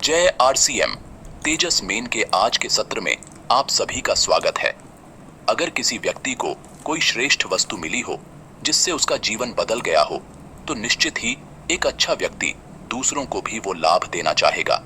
जय आरसीएम तेजस मेन के आज के सत्र में आप सभी का स्वागत है। अगर किसी व्यक्ति को कोई श्रेष्ठ वस्तु मिली हो जिससे उसका जीवन बदल गया हो, तो निश्चित ही एक अच्छा व्यक्ति दूसरों को भी वो लाभ देना चाहेगा।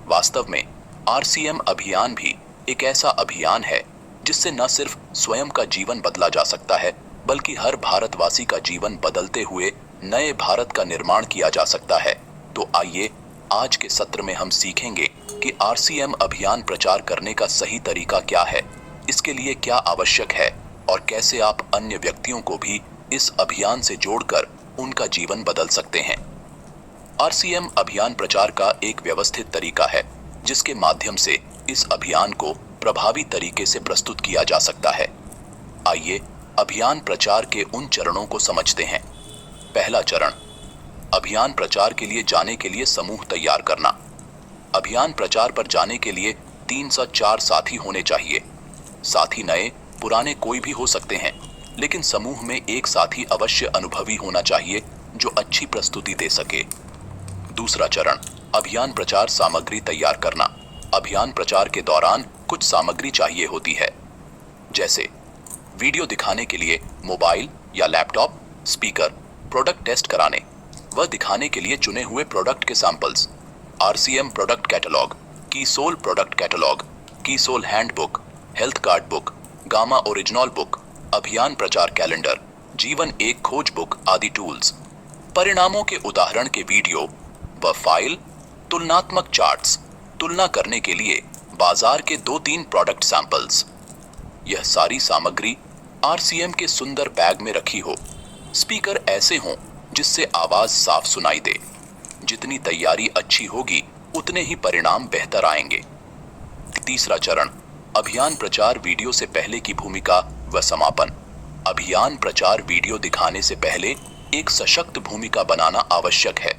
वास्तव में आरसीएम अभियान भी एक ऐसा अभियान है जिससे न सिर्फ स्वयं का जीवन बदला जा सकता है, बल्कि हर भारतवासी का जीवन बदलते हुए नए भारत का निर्माण किया जा सकता है। तो आइए आज के सत्र में हम सीखेंगे कि आरसीएम अभियान प्रचार करने का सही तरीका क्या है, इसके लिए क्या आवश्यक है और कैसे आप अन्य व्यक्तियों को भी इस अभियान से जोड़कर उनका जीवन बदल सकते हैं। आरसीएम अभियान प्रचार का एक व्यवस्थित तरीका है जिसके माध्यम से इस अभियान को प्रभावी तरीके से प्रस्तुत किया जा सकता है। आइए अभियान प्रचार के उन चरणों को समझते हैं। पहला चरण, अभियान प्रचार के लिए जाने के लिए समूह तैयार करना। अभियान प्रचार पर जाने के लिए 3 से 4 साथी होने चाहिए। साथी नए पुराने कोई भी हो सकते हैं, लेकिन समूह में एक साथी अवश्य अनुभवी होना चाहिए जो अच्छी प्रस्तुति दे सके। दूसरा चरण, अभियान प्रचार सामग्री तैयार करना। अभियान प्रचार के दौरान कुछ सामग्री चाहिए होती है, जैसे वीडियो दिखाने के लिए मोबाइल या लैपटॉप, स्पीकर, प्रोडक्ट टेस्ट कराने व दिखाने के लिए चुने हुए प्रोडक्ट के samples, RCM product catalog, Keysoul product catalog, Keysoul handbook, health card book, gamma original book, अभियान प्रचार कैलेंडर, जीवन एक खोज बुक आदि टूल्स, परिणामों के उदाहरण के वीडियो व फाइल, तुलनात्मक चार्ट्स, तुलना करने के लिए बाजार के 2-3 प्रोडक्ट सैंपल्स। यह सारी सामग्री आरसीएम के सुंदर बैग में रखी हो। स्पीकर ऐसे हों जिससे आवाज साफ सुनाई दे। जितनी तैयारी अच्छी होगी उतने ही परिणाम बेहतर आएंगे। तीसरा चरण, अभियान प्रचार वीडियो से पहले की भूमिका व समापन। अभियान प्रचार वीडियो दिखाने से पहले एक सशक्त भूमिका बनाना आवश्यक है।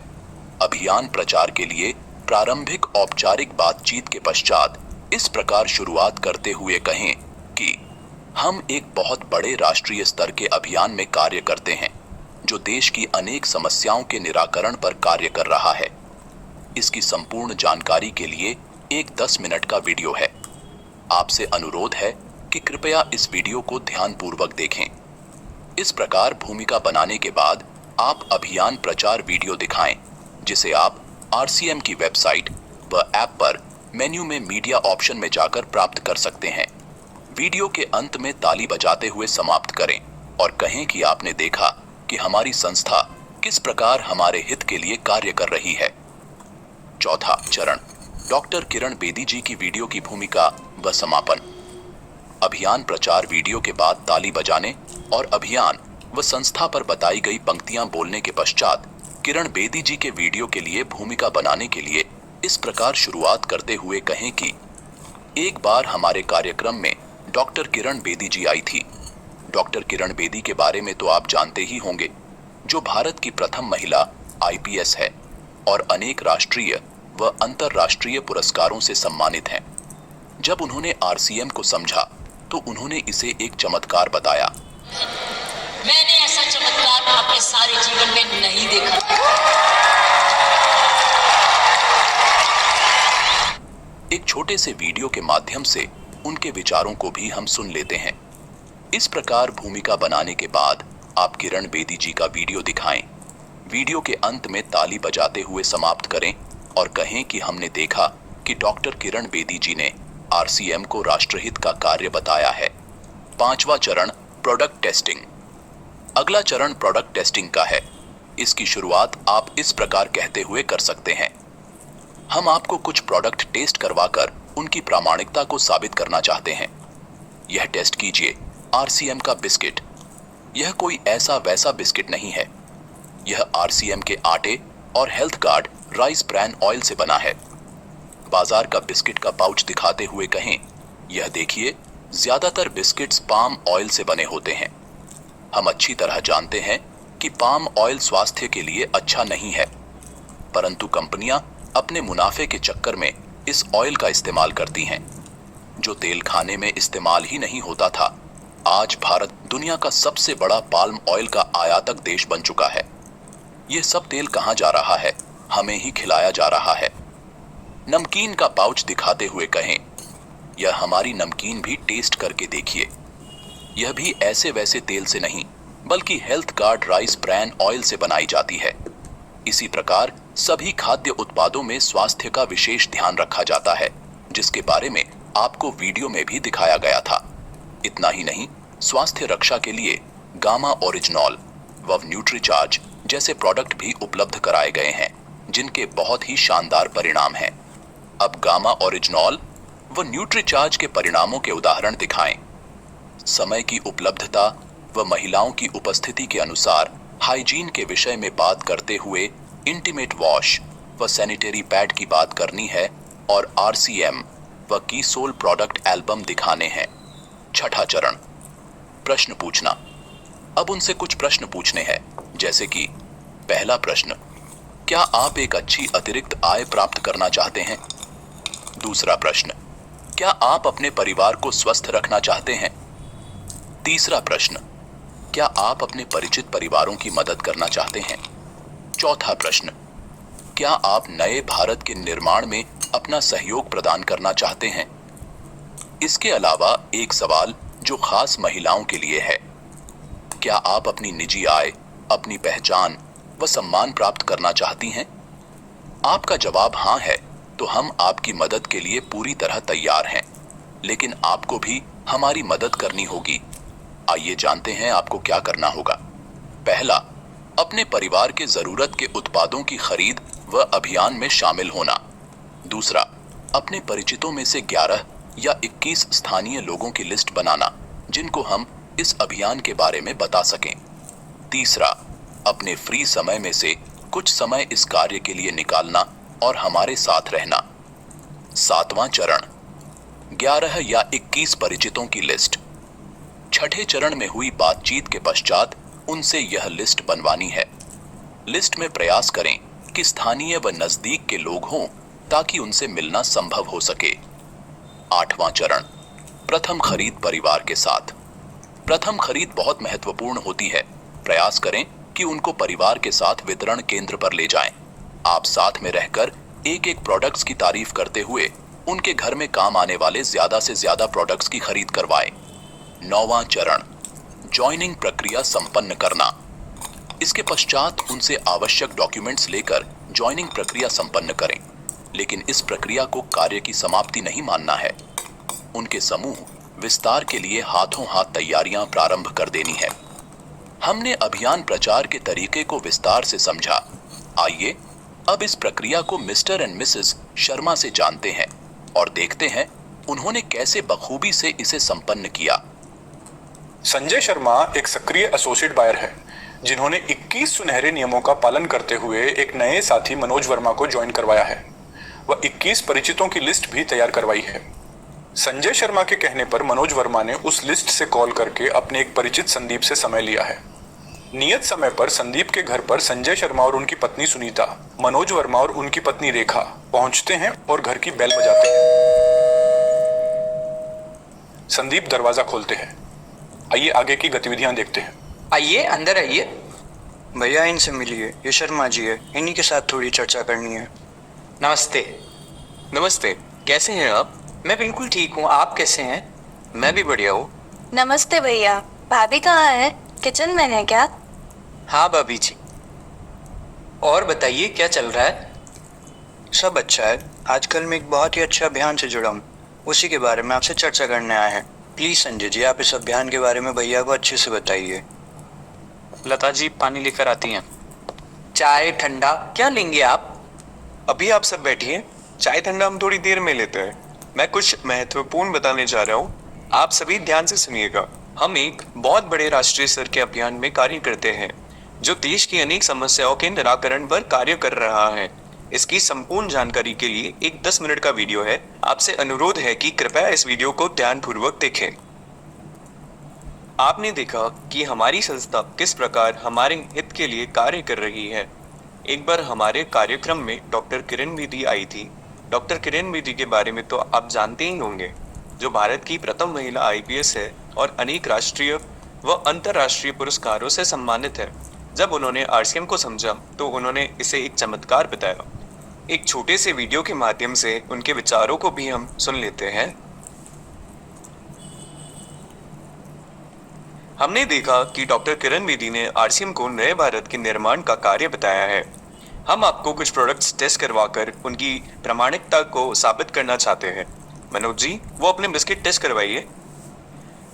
अभियान प्रचार के लिए प्रारंभिक औपचारिक बातचीत के पश्चात इस प्रकार शुरुआत करते हुए कहें कि हम एक बहुत बड़े राष्ट्रीय स्तर के अभियान में कार्य करते हैं जो देश की अनेक समस्याओं के निराकरण पर कार्य कर रहा है। इसकी संपूर्ण जानकारी के लिए एक 10 मिनट का वीडियो है। आपसे अनुरोध है कि कृपया इस वीडियो को ध्यानपूर्वक देखें। इस प्रकार भूमिका बनाने के बाद आप अभियान प्रचार वीडियो दिखाएं, जिसे आप आरसीएम की वेबसाइट व ऐप पर मेन्यू में मीडिया ऑप्शन में जाकर प्राप्त कर सकते हैं। वीडियो के अंत में ताली बजाते हुए समाप्त करें और कहें कि आपने देखा कि हमारी संस्था किस प्रकार हमारे हित के लिए कार्य कर रही है। चौथा चरण, डॉक्टर किरण बेदी जी की वीडियो की भूमिका व समापन। अभियान प्रचार वीडियो के बाद ताली बजाने और अभियान व संस्था पर बताई गई पंक्तियां बोलने के पश्चात किरण बेदी जी के वीडियो के लिए भूमिका बनाने के लिए इस प्रकार शुरुआत करते हुए कहें कि एक बार हमारे कार्यक्रम में डॉक्टर किरण बेदी जी आई थी। डॉक्टर किरण बेदी के बारे में तो आप जानते ही होंगे, जो भारत की प्रथम महिला आईपीएस है और अनेक राष्ट्रीय व अंतर्राष्ट्रीय पुरस्कारों से सम्मानित हैं। जब उन्होंने आरसीएम को समझा तो उन्होंने इसे एक चमत्कार बताया। मैंने ऐसा चमत्कार अपने सारे जीवन में नहीं देखा। एक छोटे से वीडियो के माध्यम से उनके विचारों को भी हम सुन लेते हैं। इस प्रकार भूमिका बनाने के बाद आप किरण बेदी जी का वीडियो दिखाएं। वीडियो के अंत में ताली बजाते हुए समाप्त करें और कहें कि हमने देखा कि डॉक्टर किरण बेदी जी ने आरसीएम को राष्ट्रहित का कार्य बताया है। पांचवा चरण, प्रोडक्ट टेस्टिंग। अगला चरण प्रोडक्ट टेस्टिंग का है। इसकी शुरुआत आप इस प्रकार कहते हुए कर सकते हैं, हम आपको कुछ प्रोडक्ट टेस्ट करवाकर उनकी प्रामाणिकता को साबित करना चाहते हैं। यह टेस्ट कीजिए आरसीएम का बिस्किट। यह कोई ऐसा वैसा बिस्किट नहीं है। यह आरसीएम के आटे और health guard rice bran oil से बना है। बाजार का बिस्किट का पाउच दिखाते हुए कहें, यह देखिए, ज्यादातर बिस्किट्स पाम ऑयल से बने होते हैं। हम अच्छी तरह जानते हैं कि पाम ऑयल स्वास्थ्य के लिए अच्छा नहीं है, परंतु कंपनियां अपने मुनाफे के चक्कर में इस ऑयल का इस्तेमाल करती हैं। जो तेल खाने में इस्तेमाल ही नहीं होता था, आज भारत दुनिया का सबसे बड़ा पाल्म ऑयल का आयातक देश बन चुका है। ये सब तेल कहां जा रहा है? हमें ही खिलाया जा रहा है। नमकीन का पाउच दिखाते हुए कहें, यह हमारी नमकीन भी टेस्ट करके देखिए। यह भी ऐसे वैसे तेल से नहीं, बल्कि health guard rice bran oil से बनाई जाती है। इसी प्रकार सभी खाद्य उत्पादों में स्वास्थ्य का विशेष ध्यान रखा जाता है, जिसके बारे में आपको वीडियो में भी दिखाया गया था। इतना ही नहीं, स्वास्थ्य रक्षा के लिए गामा ओरिजिनॉल व न्यूट्रीचार्ज जैसे प्रोडक्ट भी उपलब्ध कराए गए हैं, जिनके बहुत ही शानदार परिणाम हैं। अब गामा ओरिजिनॉल व न्यूट्रीचार्ज के परिणामों के उदाहरण दिखाएं। समय की उपलब्धता व महिलाओं की उपस्थिति के अनुसार हाइजीन के विषय में बात करते हुए इंटीमेट वॉश व सैनिटरी पैड की बात करनी है और आरसीएम व कीसोल प्रोडक्ट एल्बम दिखाने हैं। छठा चरण, प्रश्न पूछना। अब उनसे कुछ प्रश्न पूछने हैं, जैसे कि पहला प्रश्न, क्या आप एक अच्छी अतिरिक्त आय प्राप्त करना चाहते हैं? दूसरा प्रश्न, क्या आप अपने परिवार को स्वस्थ रखना चाहते हैं? तीसरा प्रश्न, क्या आप अपने परिचित परिवारों की मदद करना चाहते हैं? चौथा प्रश्न, क्या आप नए भारत के निर्माण में अपना सहयोग प्रदान करना चाहते हैं? इसके अलावा एक सवाल जो खास महिलाओं के लिए है, क्या आप अपनी निजी आय, अपनी पहचान व सम्मान प्राप्त करना चाहती हैं? आपका जवाब हाँ है तो हम आपकी मदद के लिए पूरी तरह तैयार हैं, लेकिन आपको भी हमारी मदद करनी होगी। आइए जानते हैं आपको क्या करना होगा। पहला, अपने परिवार के जरूरत के उत्पादों की खरीद व अभियान में शामिल होना। दूसरा, अपने परिचितों में से 11 या 21 स्थानीय लोगों की लिस्ट बनाना, जिनको हम इस अभियान के बारे में बता सकें। तीसरा, अपने फ्री समय में से कुछ समय इस कार्य के लिए निकालना और हमारे साथ रहना। सातवां चरण, 11 या 21 परिचितों की लिस्ट। छठे चरण में हुई बातचीत के पश्चात उनसे यह लिस्ट बनवानी है। लिस्ट में प्रयास करें कि स्थानीय व नजदीक के लोग हों, ताकि उनसे मिलना संभव हो सके। आठवां चरण, प्रथम खरीद परिवार के साथ। प्रथम खरीद बहुत महत्वपूर्ण होती है। प्रयास करें कि उनको परिवार के साथ वितरण केंद्र पर ले जाएं। आप साथ में रहकर एक एक प्रोडक्ट्स की तारीफ करते हुए उनके घर में काम आने वाले ज्यादा से ज्यादा प्रोडक्ट्स की खरीद करवाएं। नौवां चरण, ज्वाइनिंग प्रक्रिया संपन्न करना। इसके पश्चात उनसे आवश्यक डॉक्यूमेंट्स लेकर ज्वाइनिंग प्रक्रिया संपन्न करें, लेकिन इस प्रक्रिया को कार्य की समाप्ति नहीं मानना है। उनके समूह विस्तार के लिए हाथों हाथ तैयारियां प्रारंभ कर देनी है। हमने अभियान प्रचार के तरीके को विस्तार से समझा। आइए अब इस प्रक्रिया को मिस्टर एंड मिसेस शर्मा से जानते हैं और देखते हैं उन्होंने कैसे बखूबी से इसे संपन्न किया। संजय शर्मा एक सक्रिय एसोसिएट बायर है, जिन्होंने 21 सुनहरे नियमों का पालन करते हुए एक नए साथी मनोज वर्मा को ज्वाइन करवाया है। वह 21 परिचितों की लिस्ट भी तैयार करवाई है। संजय शर्मा के कहने पर मनोज वर्मा ने उस लिस्ट से कॉल करके अपने एक परिचित संदीप से समय लिया है। नियत समय पर संदीप के घर पर संजय शर्मा और उनकी पत्नी सुनीता, मनोज वर्मा और उनकी पत्नी रेखा पहुंचते हैं और घर की बेल बजाते हैं। संदीप दरवाजा खोलते हैं। आइए आगे की गतिविधियां देखते हैं। आइए अंदर आइए। भैया इनसे मिलिए, ये शर्मा जी है, इन्हीं के साथ थोड़ी चर्चा करनी है। नमस्ते। नमस्ते, कैसे हैं आप? मैं बिल्कुल ठीक हूँ, आप कैसे हैं? मैं भी बढ़िया हूँ। नमस्ते भैया, भाभी कहाँ है? किचन में है क्या? हाँ भाभी जी। और बताइए क्या चल रहा है? सब अच्छा है। आजकल मैं एक बहुत ही अच्छा अभियान से जुड़ा हूँ, उसी के बारे में आपसे चर्चा करने आए हैं। प्लीज संजय जी, आप इस अभियान के बारे में भैया को अच्छे से बताइए। लता जी पानी लेकर आती हैं। चाय ठंडा क्या लेंगे आप? अभी आप सब बैठिए, चाय ठंडा हम थोड़ी देर में लेते हैं। मैं कुछ महत्वपूर्ण बताने जा रहा हूँ, आप सभी ध्यान से सुनिएगा। हम एक बहुत बड़े राष्ट्रीय स्तर के अभियान में कार्य करते हैं, जो देश की अनेक समस्याओं के निराकरण पर कार्य कर रहा है। इसकी संपूर्ण जानकारी के लिए एक 10 मिनट का वीडियो है। आपसे अनुरोध है कि कृपया इस वीडियो को ध्यानपूर्वक देखें। आपने देखा कि हमारी संस्था किस प्रकार हमारे हित के लिए कार्य कर रही है। एक बार हमारे कार्यक्रम में डॉक्टर किरण बेदी आई थी। डॉक्टर किरण बेदी के बारे में तो आप जानते ही होंगे, जो भारत की प्रथम महिला आईपीएस है और अनेक राष्ट्रीय व अंतर्राष्ट्रीय पुरस्कारों से सम्मानित है। जब उन्होंने आरसीएम को समझा तो उन्होंने इसे एक चमत्कार बताया। एक छोटे से वीडियो के माध्यम से उनके विचारों को भी हम सुन लेते हैं। हमने देखा कि डॉक्टर किरण बेदी ने आरसीएम को नए भारत के निर्माण का कार्य बताया है। हम आपको कुछ प्रोडक्ट्स टेस्ट करवाकर उनकी प्रामाणिकता को साबित करना चाहते हैं। मनोज जी, वो अपने बिस्किट टेस्ट करवाइए।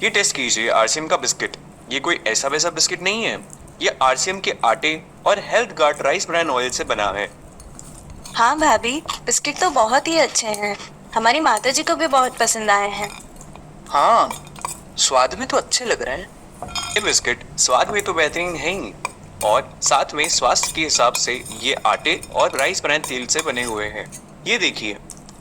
ये टेस्ट कीजिए आरसीएम का बिस्किट। ये कोई ऐसा वैसा बिस्किट नहीं है, ये आरसीएम के आटे और health guard rice bran oil से बना है। हाँ भाभी, बिस्किट तो बहुत ही अच्छे हैं। हमारी माता जी को भी बहुत पसंद आए हैं। हाँ, स्वाद में तो अच्छे लग रहे हैं। ये बिस्किट स्वाद में तो बेहतरीन है ही, और साथ में स्वास्थ्य के हिसाब से ये आटे और राइस ब्रान तेल से बने हुए हैं। ये देखिए,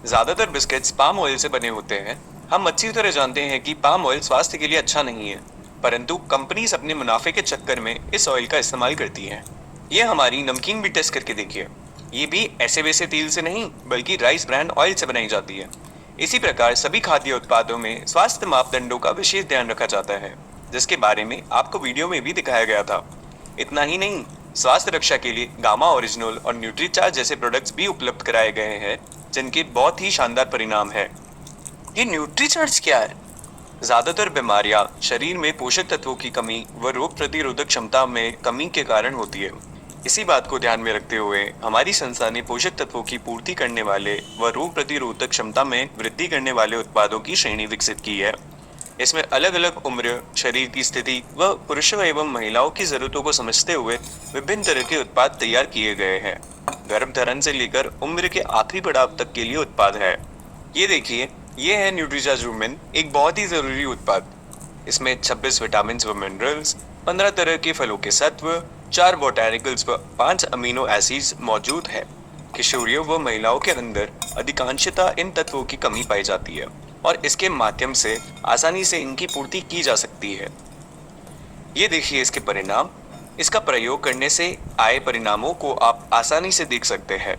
ज्यादातर बिस्किट्स पाम ऑयल से बने होते हैं। हम अच्छी तरह जानते हैं कि पाम ऑयल स्वास्थ्य के लिए अच्छा नहीं है, परंतु कंपनीज अपने मुनाफे के चक्कर में इस ऑयल का इस्तेमाल करती हैं। ये हमारी नमकीन भी टेस्ट करके देखिए। ये भी ऐसे वैसे तेल से नहीं, बल्कि राइस ब्रान ऑयल से बनाई जाती है। इसी प्रकार सभी खाद्य उत्पादों में स्वास्थ्य मापदंडों का विशेष ध्यान रखा जाता है, जिसके बारे में आपको वीडियो में भी दिखाया गया था। इतना ही नहीं, स्वास्थ्य रक्षा के लिए गामा ओरिजिनल और न्यूट्रीचार्ज जैसे प्रोडक्ट्स भी उपलब्ध कराए गए हैं, जिनके बहुत ही शानदार परिणाम है। ये न्यूट्रीचार्ज क्या है? ज्यादातर बीमारियां शरीर में पोषक तत्वों की कमी व रोग प्रतिरोधक क्षमता में कमी के कारण होती है। इसी बात को ध्यान में रखते हुए हमारी संस्था ने पोषक तत्वों की पूर्ति करने वाले व रोग प्रतिरोधक क्षमता में वृद्धि करने वाले उत्पादों की श्रेणी विकसित की है। इसमें अलग अलग उम्र, शरीर की स्थिति व पुरुषों एवं महिलाओं की जरूरतों को समझते हुए विभिन्न तरह के उत्पाद तैयार किए गए हैं। गर्भधारण से लेकर उम्र के आखिरी पड़ाव तक के लिए उत्पाद है। ये देखिए, ये है न्यूट्रीचार्ज वुमेन, एक बहुत ही जरूरी उत्पाद। इसमें 26 विटामिन व मिनरल्स, 15 तरह के फलों के सत्व, 4 बोटैनिकल्स व 5 अमीनो एसिड्स मौजूद है। किशोरियों व महिलाओं के अंदर अधिकांशतः इन तत्वों की कमी पाई जाती है और इसके माध्यम से आसानी से इनकी पूर्ति की जा सकती है। ये देखिए इसके परिणाम। इसका प्रयोग करने से आए परिणामों को आप आसानी से देख सकते हैं।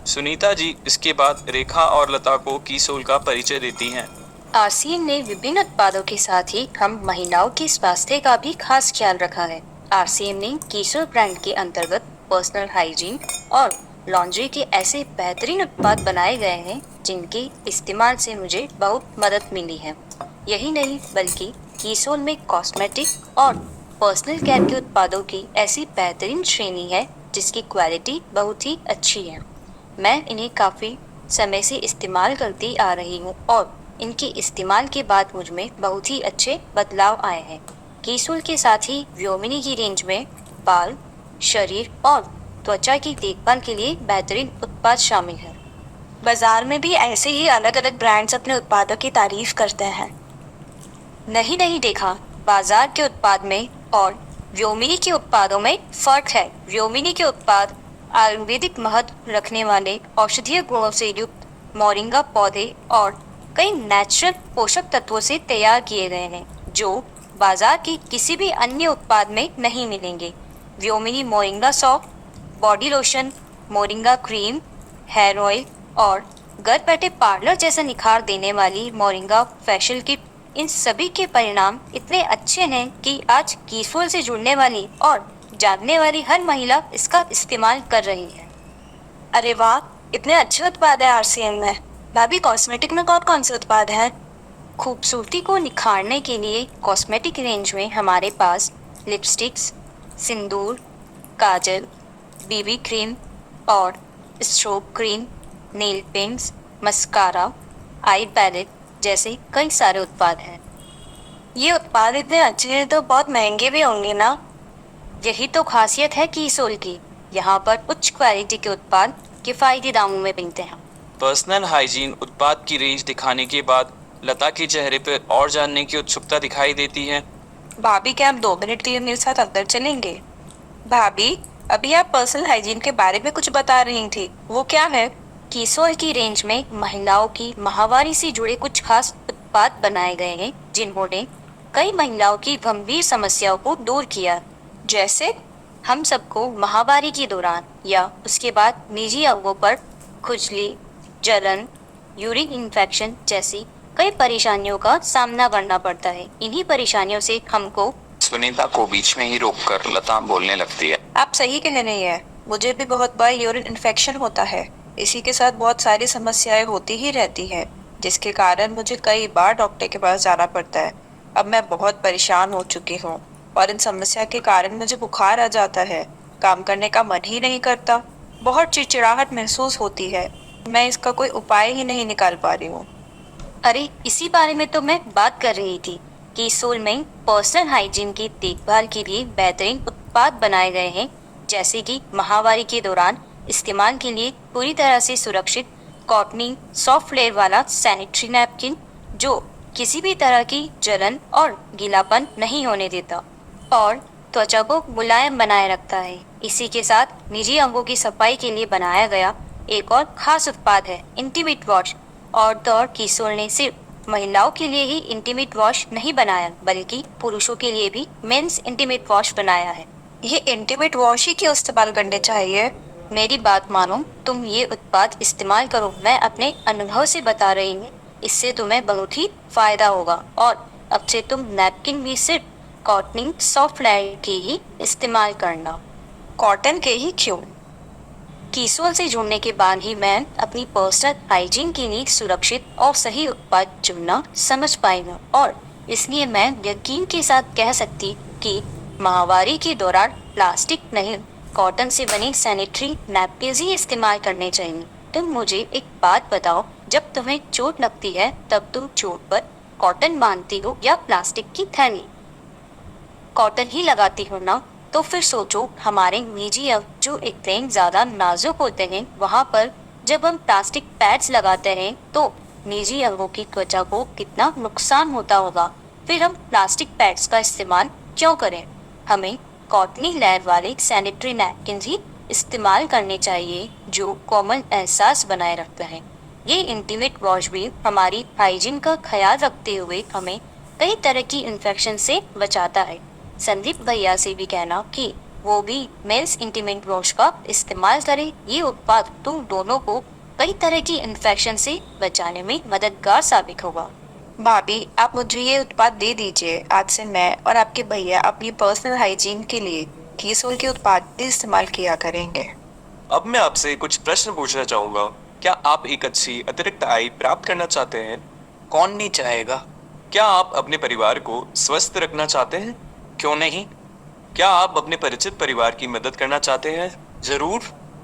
सुनीता जी इसके बाद रेखा और लता को कीसोल का परिचय देती हैं। आरसीएम ने विभिन्न उत्पादों के साथ ही हम महिलाओं के स्वास्थ्य का भी खास ख्याल रखा है। आरसीएम ने कीसोल ब्रांड के अंतर्गत पर्सनल हाइजीन और लॉन्ड्री के ऐसे बेहतरीन उत्पाद बनाए गए हैं जिनके इस्तेमाल से मुझे बहुत मदद मिली है। यही नहीं बल्कि कीसोल में कॉस्मेटिक और पर्सनल केयर के उत्पादों की ऐसी बेहतरीन श्रेणी है जिसकी क्वालिटी बहुत ही अच्छी है। मैं इन्हें काफ़ी समय से इस्तेमाल करती आ रही हूँ और इनके इस्तेमाल के बाद मुझ में बहुत ही अच्छे बदलाव आए हैं। कीसोल के साथ ही व्योमिनी की रेंज में बाल, शरीर और त्वचा की देखभाल के लिए बेहतरीन उत्पाद शामिल हैं। बाजार में भी ऐसे ही अलग अलग ब्रांड्स अपने उत्पादों की तारीफ करते हैं। नहीं देखा, बाजार के उत्पाद में और व्योमिनी के उत्पादों में फर्क है। व्योमिनी के उत्पाद आयुर्वेदिक महत्व रखने वाले औषधीय गुणों से युक्त मोरिंगा पौधे और कई नेचुरल पोषक तत्वों से तैयार किए गए हैं जो बाजार के किसी भी अन्य उत्पाद में नहीं मिलेंगे। Vyomini moringa soap, body lotion, moringa cream, hair oil और घर बैठे पार्लर जैसा निखार देने वाली मोरिंगा फेशियल किट, इन सभी के परिणाम इतने अच्छे हैं कि आज कीसोल से जुड़ने वाली और जानने वाली हर महिला इसका इस्तेमाल कर रही है। अरे वाह, इतने अच्छे उत्पाद है आरसीएम में। भाभी, कॉस्मेटिक में कौन कौन से उत्पाद हैं? खूबसूरती को निखारने के लिए कॉस्मेटिक रेंज में हमारे पास lipsticks, sindoor, kajal, BB cream और strobe cream, nail paints, mascara, eye palette जैसे कई सारे उत्पाद हैं। ये उत्पाद इतने अच्छे हैं तो बहुत महंगे भी होंगे ना? यही तो खासियत है कीसोल की। यहाँ पर उच्च क्वालिटी के उत्पाद किफ़ायती दामों में मिलते हैं। पर्सनल हाइजीन उत्पाद की रेंज दिखाने के बाद लता के चेहरे पर और जानने की उत्सुकता दिखाई देती है। भाभी, क्या आप 2 मिनट के लिए मेरे साथ अंदर चलेंगे? भाभी, अभी आप पर्सनल हाइजीन के बारे में कुछ बता रही थी, वो क्या है? कीसोल की रेंज में महिलाओं की माहवारी से जुड़े कुछ खास उत्पाद बनाए गए हैं जिन्होंने कई महिलाओं की गंभीर समस्याओं को दूर किया। जैसे हम सबको माहवारी के दौरान या उसके बाद निजी अंगों पर खुजली, जलन, यूरिन इन्फेक्शन जैसी कई परेशानियों का सामना करना पड़ता है। इन्हीं परेशानियों से हमको। सुनीता को बीच में ही रोककर लता बोलने लगती है। आप सही कह रही हैं, मुझे भी बहुत बार यूरिन इन्फेक्शन होता है। इसी के साथ बहुत सारी समस्याएं होती ही रहती हैं, जिसके कारण मुझे कई बार डॉक्टर के पास जाना पड़ता है। अब मैं बहुत परेशान हो चुकी हूँ और इन समस्या के कारण मुझे बुखार आ जाता है, काम करने का मन ही नहीं करता, बहुत चिड़चिड़ाहट महसूस होती है। मैं इसका कोई उपाय ही नहीं निकाल पा रही हूँ। अरे इसी बारे में तो मैं बात कर रही थी कि सोल में पर्सनल हाइजीन की देखभाल के लिए बेहतरीन उत्पाद बनाए गए हैं, जैसे कि महामारी के दौरान इस्तेमाल के लिए पूरी तरह से सुरक्षित कॉटनी सॉफ्ट लेयर वाला सैनिटरी नैपकिन, जो किसी भी तरह की जलन और गीलापन नहीं होने देता और त्वचा को मुलायम बनाए रखता है। इसी के साथ निजी अंगों की सफाई के लिए बनाया गया एक और खास उत्पाद है इंटीमेट वॉश। और तो कीसोल ने सिर्फ महिलाओं के लिए ही इंटीमेट वॉश नहीं बनाया, बल्कि पुरुषों के लिए भी मेंस इंटीमेट वॉश बनाया है। ये इंटीमेट वॉश ही क्यों इस्तेमाल करने चाहिए? मेरी बात मानो, तुम ये उत्पाद इस्तेमाल करो, मैं अपने अनुभव से बता रही हूँ। इससे तुम्हें बहुत ही फायदा होगा और अब से तुम नैपकिन भी सिर्फ कॉटनिंग सॉफ्ट लेयर के ही इस्तेमाल करना। कॉटन के ही क्यों? कीसोल से जुड़ने के बाद ही मैं अपनी पर्सनल हाइजीन के लिए सुरक्षित और सही उत्पाद चुनना समझ पाएगा और इसलिए मैं यकीन के साथ कह सकती कि महामारी के दौरान प्लास्टिक नहीं, कॉटन से बने सैनिटरी नैपकिन्स ही इस्तेमाल करने चाहिए। तुम मुझे एक बात बताओ, जब तुम्हें चोट लगती है तब तुम चोट पर कॉटन बांधती हो या प्लास्टिक की थैली? कॉटन ही लगाती हो ना? तो फिर सोचो, हमारे निजी अंग जो इतने ज़्यादा नाजुक होते हैं, वहाँ पर जब हम प्लास्टिक पैड्स लगाते हैं तो निजी अंगों की त्वचा को कितना नुकसान होता होगा। फिर हम प्लास्टिक पैड्स का इस्तेमाल क्यों करें? हमें कॉटनी लेयर वाले सैनिटरी नैपकिन ही इस्तेमाल करने चाहिए, जो कॉमन एहसास बनाए रखते हैं। ये इंटीमेट वॉश भी हमारी हाइजीन का ख्याल रखते हुए हमें कई तरह की इन्फेक्शन से बचाता है। संदीप भैया से भी कहना कि वो भी मेंस इंटीमेट वॉश का इस्तेमाल करें। ये उत्पाद तुम दोनों को कई तरह की इन्फेक्शन से बचाने में मददगार साबित होगा। भाभी, आप मुझे ये उत्पाद दे दीजिए। आज से मैं और आपके भैया अपनी पर्सनल हाइजीन के लिए कीसोल के उत्पाद भी इस्तेमाल किया करेंगे। अब मैं आपसे कुछ प्रश्न पूछना चाहूंगा। क्या आप एक अच्छी अतिरिक्त आय प्राप्त करना चाहते हैं? कौन नहीं चाहेगा? क्या आप अपने परिवार को स्वस्थ रखना चाहते हैं? क्यों नहीं? क्या आप अपने परिचित परिवार की मदद करना चाहते हैं? जरूर।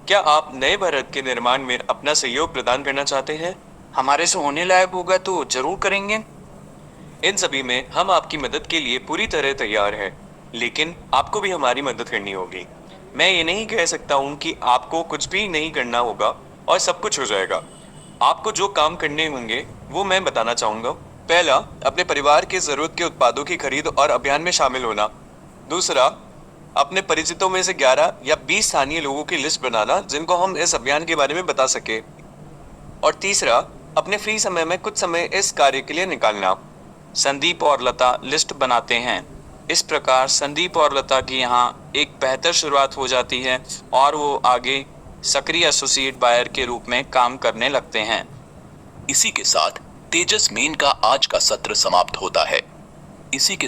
क्या आप नए भारत के निर्माण में अपना सहयोग प्रदान करना चाहते हैं? हमारे से होने लायक होगा तो जरूर करेंगे। इन सभी में हम आपकी मदद के लिए पूरी तरह तैयार हैं, लेकिन आपको भी हमारी मदद करनी होगी। मैं ये नहीं कह सकता हूँ कि आपको कुछ भी नहीं करना होगा और सब कुछ हो जाएगा। आपको जो काम करने होंगे वो मैं बताना चाहूँगा। पहला, अपने परिवार के ज़रूरत के उत्पादों की खरीद और अभियान में शामिल होना। दूसरा, अपने परिचितों में से 11 या 20 स्थानीय लोगों की लिस्ट बनाना जिनको हम इस अभियान के बारे में बता सके। और तीसरा, अपने फ्री समय में कुछ समय इस कार्य के लिए निकालना। संदीप और लता लिस्ट बनाते हैं। इस प्रकार संदीप और लता की यहाँ एक बेहतर शुरुआत हो जाती है और वो आगे सक्रिय एसोसिएट बायर के रूप में काम करने लगते हैं। इसी के साथ तेजस मेन का आज का सत्र समाप्त होता है। इसी के